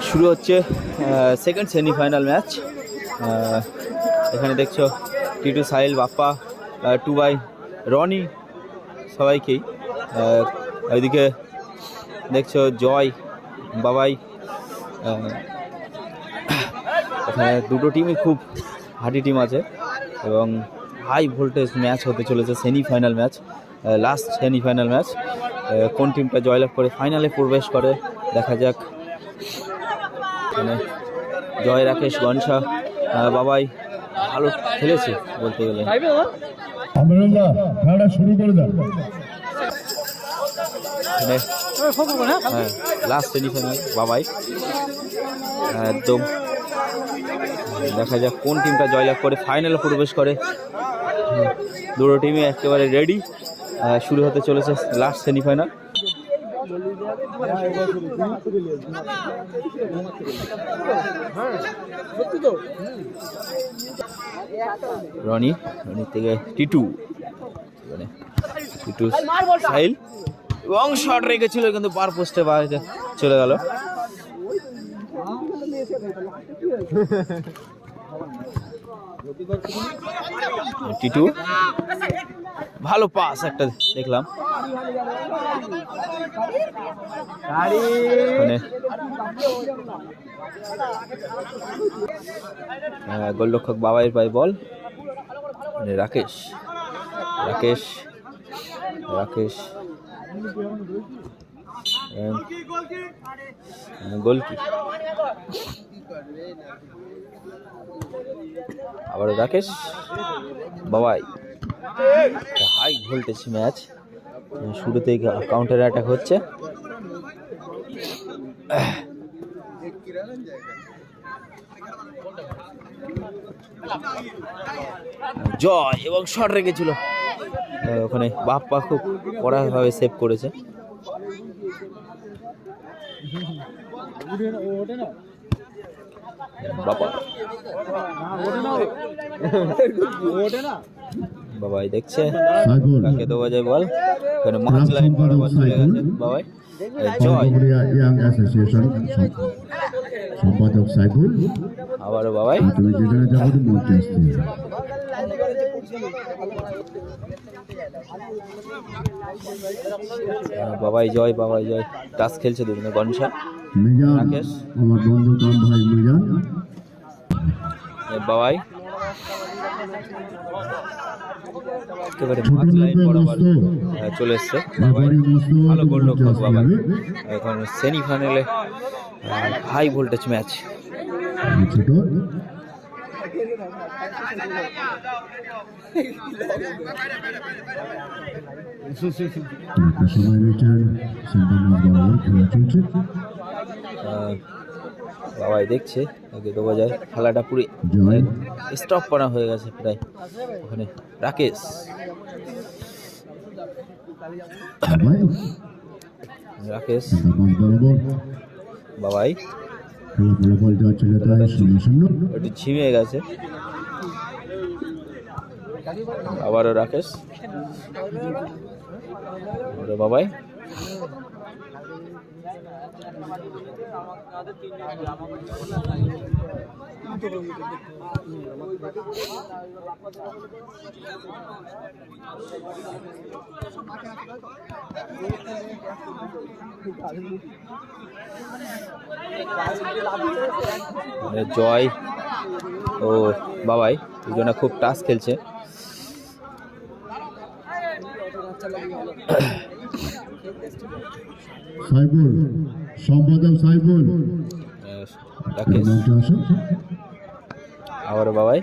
শুরু হচ্ছে second semifinal match. এখানে দেখছো টিটু, সাহিল, বাপ্পা, টুবাই, রনি সবাইকেই। ওইদিকে দেখছো জয়, বাবাই। এখানে দুটো টিমই খুব হার্ডি টিম আছে এবং হাই ভোল্টেজ ম্যাচ হতে চলেছে। Semifinal match, last semifinal match. কোন টিমটা জয়লাভ করে ফাইনালে প্রবেশ করে দেখা যাক। মানে জয়, রাকেশ, গনসা, বাবাই ভালো খেলেছে বলতে গেলে। লাস্ট সেমিফাইনাল বাবাই একদম। দেখা যাক কোন টিমটা জয়লাভ করে ফাইনালে প্রবেশ করে। দুটো টিমই একেবারে রেডি। শুরু হতে চলেছে লাস্ট সেমিফাইনাল। রনি থেকে টিটু, সাহিল এবং শট রেখেছিল কিন্তু বার পোস্টে বাইরে চলে গেল। টিটু ভালো পাস একটা দেখলাম। গোলরক্ষক বাবাইয়ের পায়ে বল। রাকেশ রাকেশ রাকেশ গোলকি, আবার রাকেশ, বাবাই। হাই ভোল্টেজ ম্যাচ, শুরুতেই কাউন্টার অ্যাটাক হচ্ছে। জয় এবং শট রেখেছিল ওখানে, বাপ্পা খুব কড়াভাবে সেভ করেছে। বাবাই দেখছে কাকে দেওয়া যায় বল। ওখানে মাঝ লাইন বরাবর চলে গেছে বাবাই। জয়, সম্পাদক সাইফুল, আবারও বাবাই। তুমি যেখানে যাবো মঞ্চে আসতে। বাবাই জয়, বাবাই জয়। টাচ খেলছে দুজনে। গনসা, রাকেশ, আমার বন্ধু কাম ভাই মিজান, বাবাই একেবারে মাঝ লাইন বরাবর চলে এসছে। ভালো গোলরক্ষক বাবাই। এখন সেমিফাইনালে হাই ভোল্টেজ ম্যাচ। বাবাই দেখছে দেওয়া যায়। খেলাটা পুরো স্টপ করা হয়ে গেছে প্রায়। ওখানে রাকেশ, রাকেশ, বাবাই একটু ঝিমিয়ে গেছে। আবারও রাকেশ, বাবাই। জয় ও বাবাই দুজনে খুব টাচ খেলছে। সাইফুল, সম্পাদক সাইফুল, আবার বাবাই।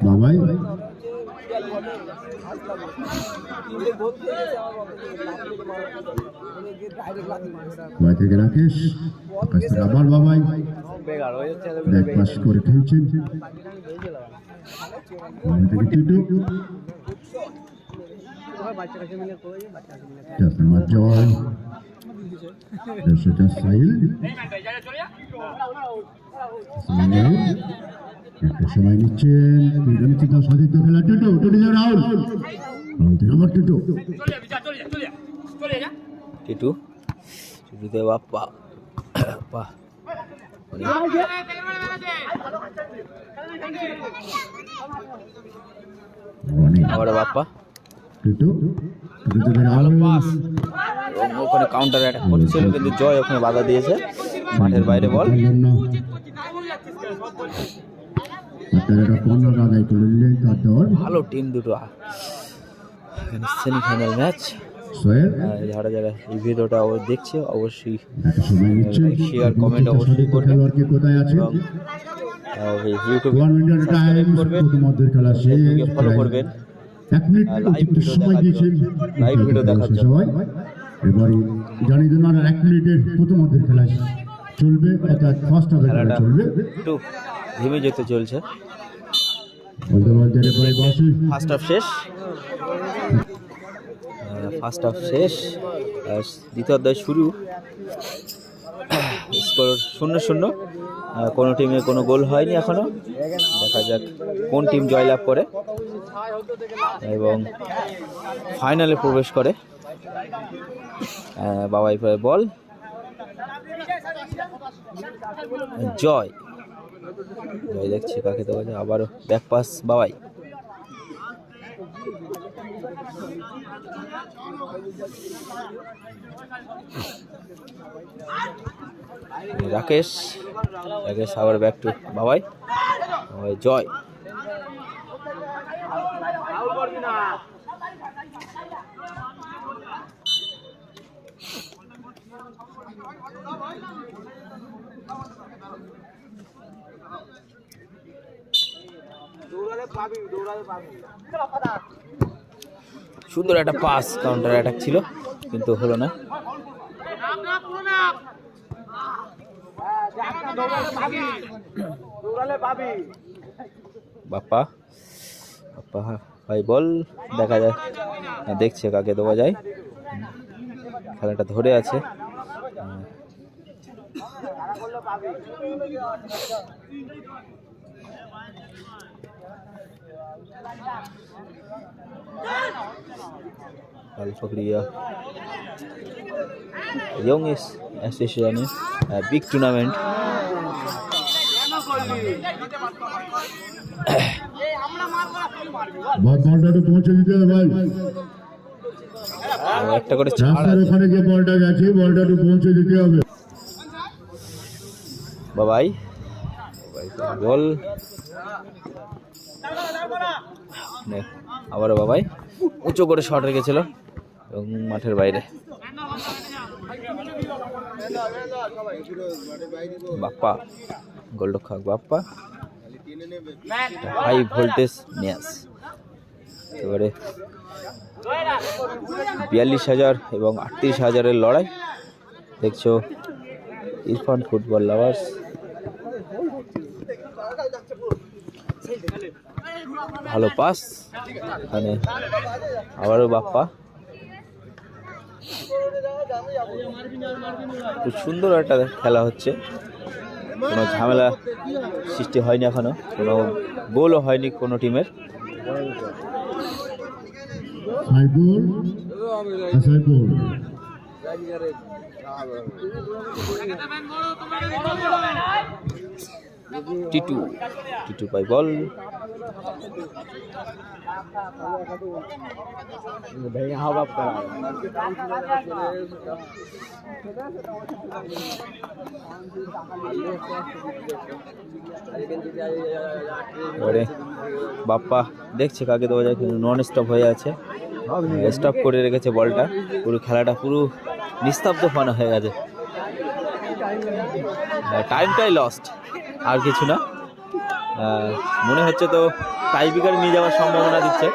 বাবাই থেকে রাকেশ, আবার বাবাই ব্যাক পাস করে খেলছেন। থেকে টিটু, জয় সেটা সাহিল একটা সময় নিচ্ছেন সতীর্থ খেলা টুটু টুটু রাহুল আমার টুটু টিটু টিটুতে বাপ্পা বাহ আবার বাপ্পা টুটু টুটু ভালো পাস এবং ওখানে কাউন্টার অ্যাটাক করছিল কিন্তু জয় ওখানে বাধা দিয়েছে মাঠের বাইরে বল ভালো টিম দুটো সেমিফাইনাল ম্যাচ যারা যারা এই ভিডিওটা দেখছে অবশ্যই শেয়ার কমেন্ট অবশ্যই করবেন এবং ইউটিউবে সাবস্ক্রাইব করবেন ফেসবুকে ফলো করবেন লাইভ ভিডিও দেখার জন্য এবারে জানিয়ে দিন আর 1 মিনিটের প্রথমার্ধের খেলা চলবে অর্থাৎ ফার্স্ট হাফের খেলা চলবে একটু ধীমে যেতে চলছে ফার্স্ট হাফ শেষ দ্বিতীয় অধ্যায় শুরু স্কোর 0-0 কোনো টিমে কোনো গোল হয়নি এখনো দেখা যাক কোন টিম জয়লাভ করে এবং ফাইনালে প্রবেশ করে বাবাই বল জয় দেখছি কাকে দেওয়া যায় আবারও ব্যাক পাস বাবাই রাকেশ আবার ব্যাক টু বাবাই জয় সুন্দর একটা পাস কাউন্টার অ্যাটাক ছিল কিন্তু হলো না বাপ্পা ভাই বল দেখা যায় দেখছে কাকে দেওয়া যায় খেলাটা ধরে আছে Al-Fakhriya Young Association big tournament বলটা পৌঁছে দিতে হবে ভাই একটা করে ওখানে যে বলটা গেছে বলটা পৌঁছে দিতে হবে বাবাই বল আবারও বাবাই উঁচু করে শট রেখেছিল এবং মাঠের বাইরে বাপ্পা গোলরক্ষক বাপ্পা হাই ভোল্টেজ ম্যাচ এবারে 42,000 এবং 38,000-এর লড়াই দেখছো ইরফান ফুটবল লাভার্স ভালো পাস এখানে আবারও বাপ্পা খুব সুন্দর একটা খেলা হচ্ছে কোনো ঝামেলা সৃষ্টি হয়নি এখনো কোনো গোলও হয়নি কোনো টিমের টিটু পাই বল বাপ্পা দেখছে কাকে দেওয়া যায় কিন্তু নন স্টপ হয়ে আছে স্টপ করে রেখেছে বলটা পুরো খেলাটা পুরো নিস্তব্ধ হয়ে গেছে টাইমটাই লস্ট আর কিছু না মনে হচ্ছে তো টাই ব্রেকার নিয়ে যাওয়ার সম্ভাবনা দিচ্ছে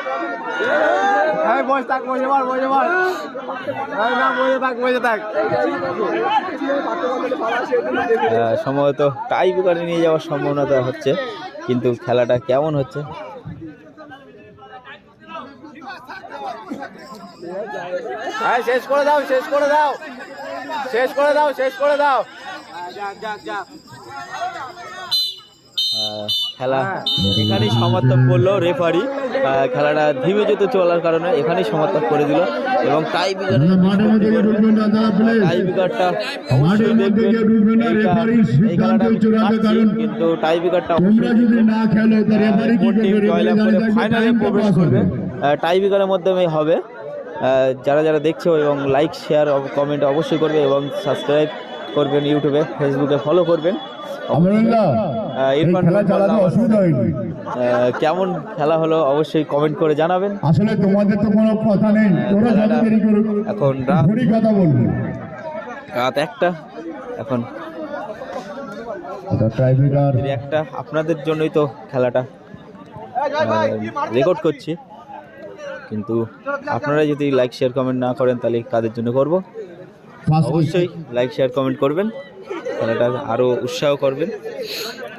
সম্ভবত টাই ব্রেকারে নিয়ে যাওয়ার সম্ভাবনা তো হচ্ছে কিন্তু খেলাটা কেমন হচ্ছে শেষ করে দাও শেষ করে দাও, শেষ করে দাও। খেলা এখানেই সমাপ্ত করলো রেফারি। খেলাটা ধীমে যেতে চলার কারণে এখানেই সমাপ্ত করে দিল এবং টাই মাঠের মধ্যে কেউ ঢুকবেন না দাদা প্লিজ। টাই বিকারটা মাঠের মধ্যে কেউ ঢুকবেন না, রেফারির সিদ্ধান্ত চূড়ান্ত, কারণ কিন্তু টাই বিকারটা তোমরা যদি না খেলো তো রেফারি কি করবে? রেফারি জানে থাকবে ফাইনালে টাইমটা প্রবেশ পাস করবে। হবে। টাই বিকারের মাধ্যমে হবে। যারা যারা দেখছো এবং লাইক শেয়ার কমেন্ট অবশ্যই করবে এবং সাবস্ক্রাইব করবেন, ইউটিউবে ফেসবুকে ফলো করবেন। আমরুল্লাহ, এই ইরফান খেলা চালাতে অসুবিধা হয়নি। কেমন খেলা হলো অবশ্যই কমেন্ট করে জানাবেন। আসলে তোমাদের তো কোনো কথা নেই, তোরা যত দেরি করুক এখন রাত ঘড়ি কথা বলবে। রাত 1টা, এখন টাইব্রেকার 1টা। আপনাদের জন্যই তো খেলাটা রেকর্ড করছি, কিন্তু আপনারা যদি লাইক শেয়ার কমেন্ট না করেন তাহলে কাদের জন্য করব? অবশ্যই লাইক শেয়ার কমেন্ট করবেন, খেলাটা আরও উৎসাহ করবেন,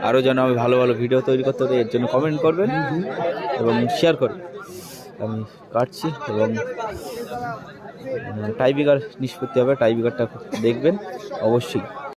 আরও যেন আমি ভালো ভালো ভিডিও তৈরি করতে পারি এর জন্য কমেন্ট করবেন এবং শেয়ার করবেন। আমি কাটছি এবং টাইব্রেকার নিষ্পত্তি হবে, টাইব্রেকারটা দেখবেন অবশ্যই।